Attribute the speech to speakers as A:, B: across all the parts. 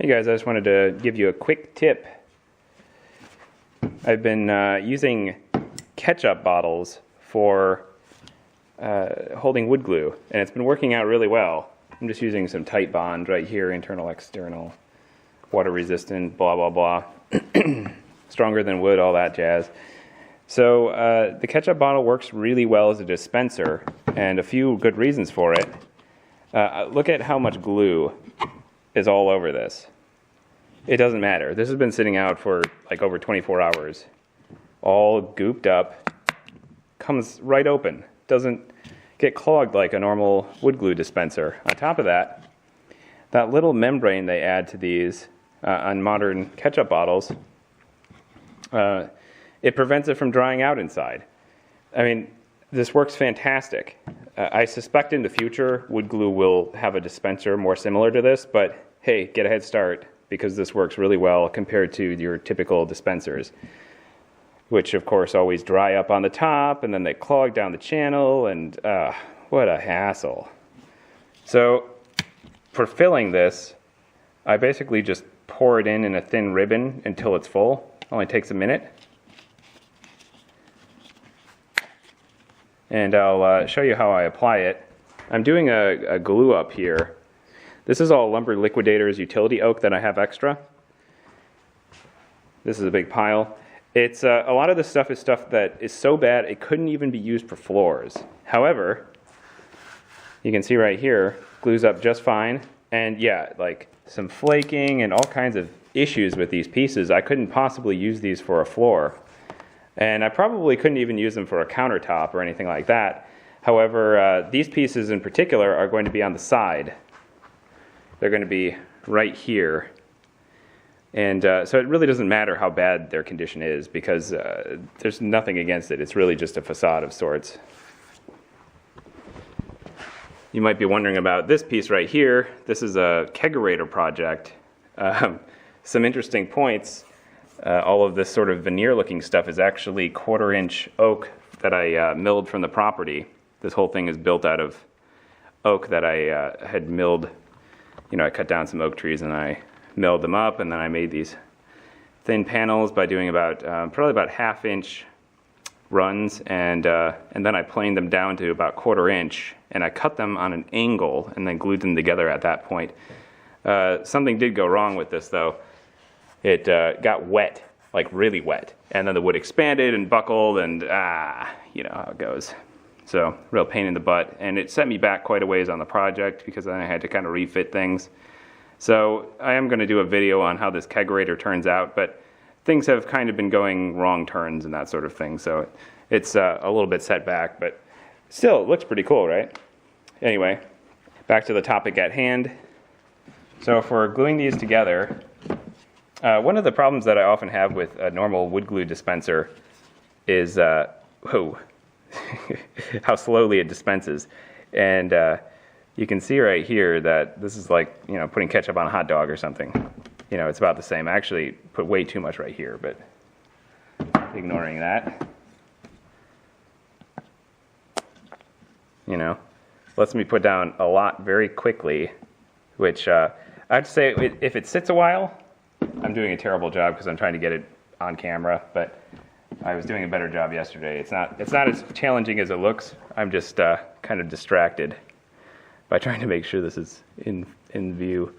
A: Hey guys, I just wanted to give you a quick tip. I've been using ketchup bottles for holding wood glue, and it's been working out really well. I'm just using some tight bond right here, internal, external, water resistant, blah, blah, blah. Stronger than wood, all that jazz. So the ketchup bottle works really well as a dispenser, and a few good reasons for it. Look at how much glue is all over this. It doesn't matter. This has been sitting out for like over 24 hours. All gooped up, comes right open. Doesn't get clogged like a normal wood glue dispenser. On top of that, that little membrane they add to these on modern ketchup bottles, it prevents it from drying out inside. I mean, this works fantastic. I suspect in the future wood glue will have a dispenser more similar to this, but hey, get a head start because this works really well compared to your typical dispensers, which of course always dry up on the top and then they clog down the channel, and what a hassle. So for filling this, I basically just pour it in a thin ribbon until it's full. Only takes a minute. And I'll show you how I apply it. I'm doing a glue up here. This is all Lumber Liquidators utility oak that I have extra. This is a big pile. It's a lot of this stuff is stuff that is so bad it couldn't even be used for floors. However, you can see right here, glues up just fine. And yeah, like some flaking and all kinds of issues with these pieces. I couldn't possibly use these for a floor. And I probably couldn't even use them for a countertop or anything like that. However, these pieces in particular are going to be on the side. They're going to be right here. And so it really doesn't matter how bad their condition is because there's nothing against it. It's really just a facade of sorts. You might be wondering about this piece right here. This is a kegerator project. Some interesting points. All of this sort of veneer-looking stuff is actually 1/4-inch oak that I milled from the property. This whole thing is built out of oak that I had milled. You know, I cut down some oak trees and I milled them up, and then I made these thin panels by doing about probably about 1/2 inch runs, and then I planed them down to about 1/4 inch, and I cut them on an angle and then glued them together at that point. Something did go wrong with this though. It got wet, like really wet, and then the wood expanded and buckled, and you know how it goes. So real pain in the butt, and it set me back quite a ways on the project because then I had to kind of refit things. So I am going to do a video on how this kegerator turns out, but things have kind of been going wrong turns and that sort of thing, so it's a little bit set back, but still it looks pretty cool, right? Anyway, back to the topic at hand. So for gluing these together, one of the problems that I often have with a normal wood glue dispenser is how slowly it dispenses. And you can see right here that this is like, you know, putting ketchup on a hot dog or something. You know, it's about the same. I actually put way too much right here, but ignoring that. You know, lets me put down a lot very quickly, which I'd say if it sits a while, I'm doing a terrible job because I'm trying to get it on camera, but I was doing a better job yesterday. It's not as challenging as it looks. I'm just kind of distracted by trying to make sure this is in view.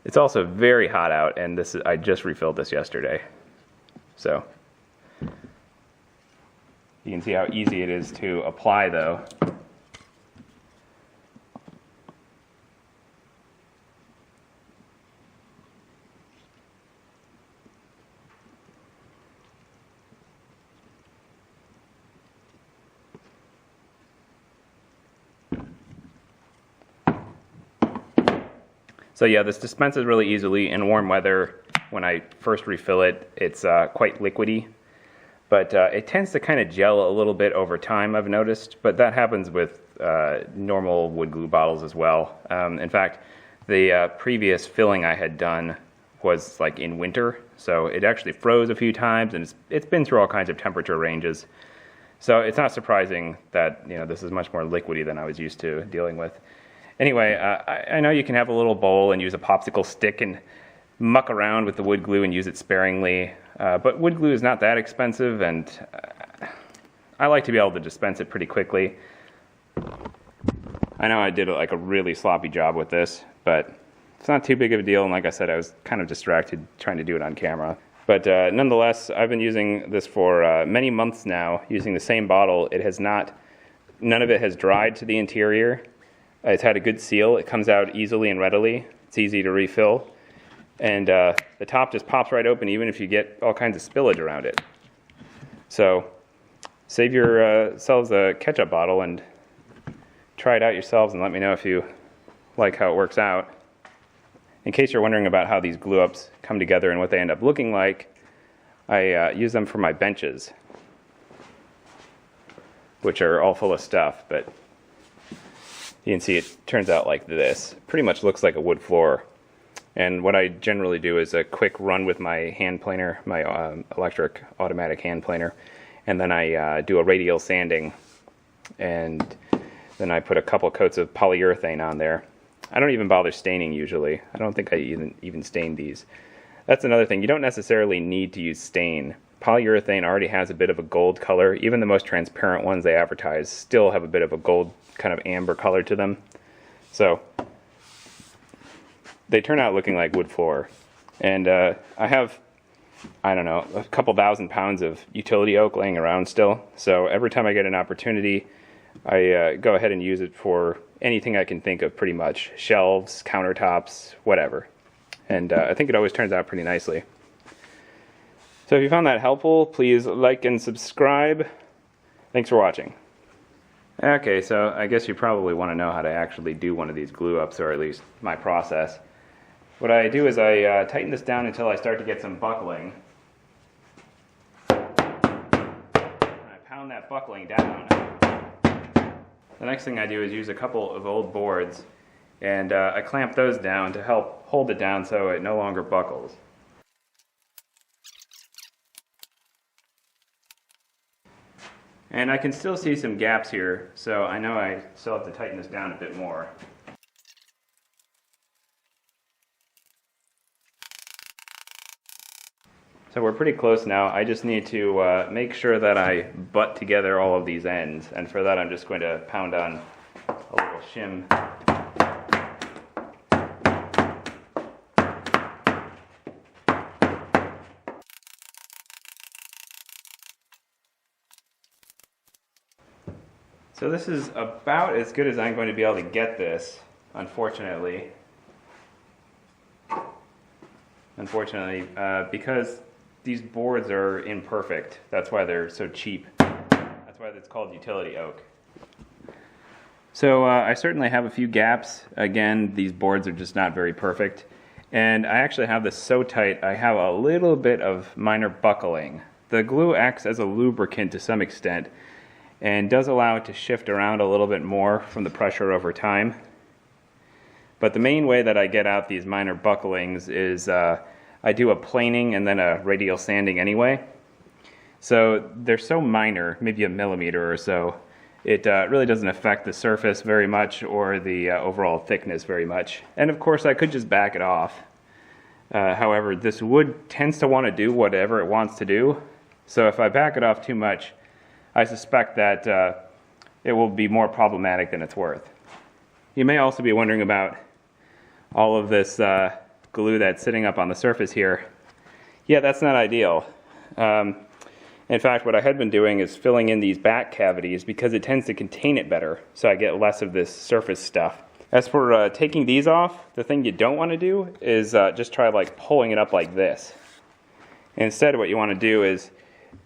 A: It's also very hot out, and I just refilled this yesterday. So you can see how easy it is to apply though. So yeah, this dispenses really easily in warm weather. When I first refill it, it's quite liquidy, but it tends to kind of gel a little bit over time, I've noticed, but that happens with normal wood glue bottles as well. In fact, the previous filling I had done was like in winter, so it actually froze a few times, and it's been through all kinds of temperature ranges. So it's not surprising that, you know, this is much more liquidy than I was used to dealing with. Anyway, I know you can have a little bowl and use a popsicle stick and muck around with the wood glue and use it sparingly, but wood glue is not that expensive, and I like to be able to dispense it pretty quickly. I know I did like a really sloppy job with this, but it's not too big of a deal, and like I said, I was kind of distracted trying to do it on camera. But nonetheless, I've been using this for many months now, using the same bottle. None of it has dried to the interior. It's had a good seal. It comes out easily and readily. It's easy to refill. And the top just pops right open even if you get all kinds of spillage around it. So save yourselves a ketchup bottle and try it out yourselves and let me know if you like how it works out. In case you're wondering about how these glue-ups come together and what they end up looking like, I use them for my benches, which are all full of stuff, but you can see it turns out like this. Pretty much looks like a wood floor. And what I generally do is a quick run with my hand planer, my electric automatic hand planer, and then I do a radial sanding, and then I put a couple coats of polyurethane on there. I don't even bother staining usually. I don't think I even stain these. That's another thing. You don't necessarily need to use stain. Polyurethane already has a bit of a gold color. Even the most transparent ones they advertise still have a bit of a gold kind of amber color to them. So they turn out looking like wood floor. And I have, I don't know, a couple thousand pounds of utility oak laying around still. So every time I get an opportunity, I go ahead and use it for anything I can think of pretty much. Shelves, countertops, whatever. And I think it always turns out pretty nicely. So if you found that helpful, please like and subscribe. Thanks for watching. Okay, so I guess you probably want to know how to actually do one of these glue-ups, or at least my process. What I do is I tighten this down until I start to get some buckling. And I pound that buckling down. The next thing I do is use a couple of old boards, and I clamp those down to help hold it down so it no longer buckles. And I can still see some gaps here, so I know I still have to tighten this down a bit more. So we're pretty close now. I just need to make sure that I butt together all of these ends, and for that I'm just going to pound on a little shim. So this is about as good as I'm going to be able to get this, unfortunately. Because these boards are imperfect. That's why they're so cheap. That's why it's called utility oak. So I certainly have a few gaps. Again, these boards are just not very perfect. And I actually have this so tight, I have a little bit of minor buckling. The glue acts as a lubricant to some extent and does allow it to shift around a little bit more from the pressure over time. But the main way that I get out these minor bucklings is I do a planing and then a radial sanding anyway. So they're so minor, maybe a millimeter or so, it really doesn't affect the surface very much or the overall thickness very much. And of course I could just back it off. However, this wood tends to want to do whatever it wants to do. So if I back it off too much, I suspect that it will be more problematic than it's worth. You may also be wondering about all of this glue that's sitting up on the surface here. Yeah, that's not ideal. In fact, what I had been doing is filling in these back cavities because it tends to contain it better, so I get less of this surface stuff. As for taking these off, the thing you don't want to do is just try like pulling it up like this. Instead, what you want to do is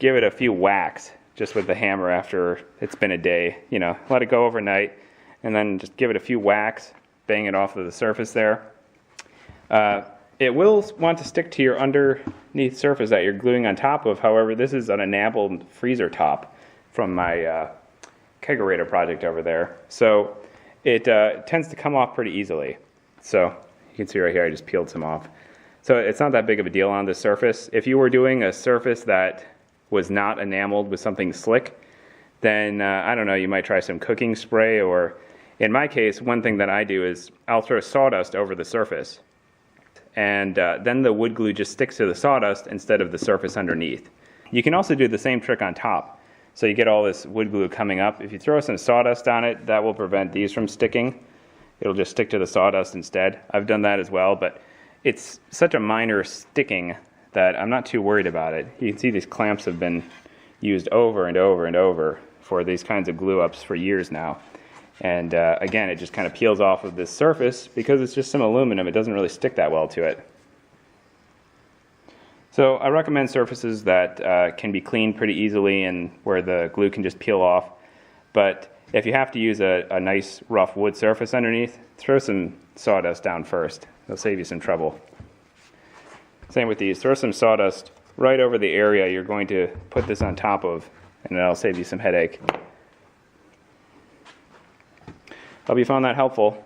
A: give it a few whacks just with the hammer after it's been a day. You know, let it go overnight and then just give it a few whacks, bang it off of the surface there. It will want to stick to your underneath surface that you're gluing on top of. However, this is an enameled freezer top from my kegerator project over there. So it tends to come off pretty easily. So you can see right here I just peeled some off. So it's not that big of a deal on this surface. If you were doing a surface that was not enameled with something slick, then I don't know, you might try some cooking spray, or In my case, one thing that I do is I'll throw sawdust over the surface, and then the wood glue just sticks to the sawdust instead of the surface underneath. You can also do the same trick on top. So you get all this wood glue coming up. If you throw some sawdust on it, that will prevent these from sticking. It'll just stick to the sawdust instead. I've done that as well, but it's such a minor sticking that I'm not too worried about it. You can see these clamps have been used over and over and over for these kinds of glue ups for years now. And again, it just kind of peels off of this surface because it's just some aluminum. It doesn't really stick that well to it. So I recommend surfaces that can be cleaned pretty easily and where the glue can just peel off. But if you have to use a nice rough wood surface underneath, throw some sawdust down first. It'll save you some trouble. Same with these. Throw some sawdust right over the area you're going to put this on top of, and that'll save you some headache. Hope you found that helpful.